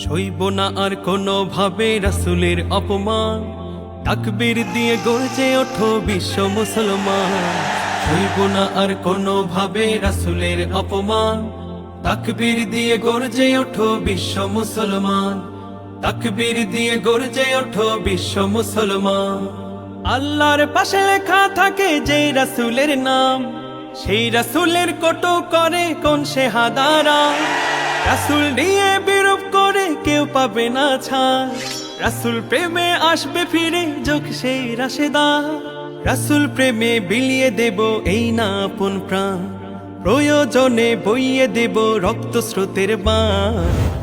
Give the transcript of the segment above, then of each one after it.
সইব না আর কোনো ভাবে রাসূলের অপমান, তাকবীর দিয়ে গর্জে ওঠো বিশ্ব মুসলমান। সইব না আর কোনো ভাবে রাসূলের অপমান, তাকবীর দিয়ে গর্জে ওঠো বিশ্ব মুসলমান। তাকবীর দিয়ে গর্জে ওঠো বিশ্ব মুসলমান। আল্লাহর পাশে লেখা থাকে যেই রাসূলের নাম, সেই রাসূলের কটু করে কোন সে হাদারা। রাসূল নিয়ে বিরূপ করে কেউ পাবে না ছাড়, রাসূল প্রেমে আসবে ফিরে যোগ সেই রাশেদা। রাসূল প্রেমে বিলিয়ে দেব এই না আপন প্রাণ, প্রয়োজনে বইয়ে দেব রক্ত স্রোতের বান।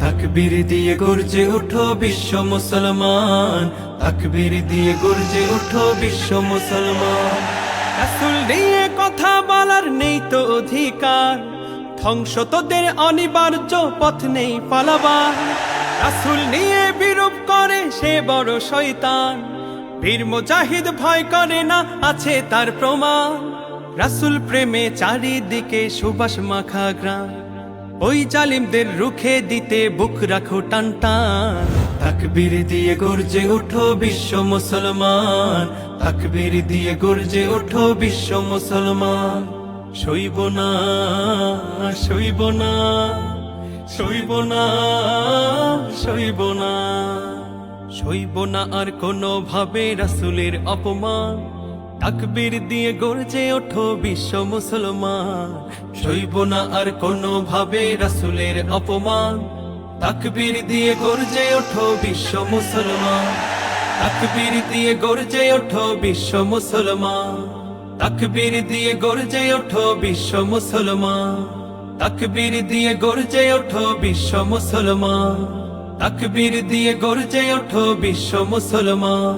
তাকবীর দিয়ে গর্জে ওঠো বিশ্ব মুসলমান, তাকবীর দিয়ে গর্জে ওঠো বিশ্ব মুসলমান। রাসূল নিয়ে কথা বলার নেই তো অধিকার, ধ্বংস তোদের অনিবার্য পথ নেই পালাবার। রাসূল নিয়ে বিরূপ করে সে বড় শয়তান, বীর মুজাহিদ ভয় করে না আছে তার প্রমাণ। রাসূল প্রেমে চারিদিকে সুবাস মাখা গ্রাম, ওই জালিমদের রুখে দিতে বুক রাখো টান টান। তাকবীর দিয়ে গর্জে ওঠো বিশ্ব মুসলমান, তাকবীর দিয়ে গর্জে ওঠো বিশ্ব মুসলমান। সইব না, সইব না, সইব না, সইব না। সইব না আর কোনো ভাবে রাসূলের অপমান, তাকবীর দিয়ে গর্জে ওঠো বিশ্ব মুসলমান। সইব না আর কোনো ভাবে রাসূলের অপমান, তাকবীর দিয়ে গর্জে ওঠো বিশ্ব মুসলমান। তাকবীর দিয়ে গর্জে ওঠো বিশ্ব মুসলমান। তাকবীর দিয়ে গর্জে ওঠো বিশ্ব মুসলমান। তাকবীর দিয়ে গর্জে ওঠো বিশ্ব মুসলমান। তাকবীর দিয়ে গর্জে ওঠো বিশ্ব মুসলমান।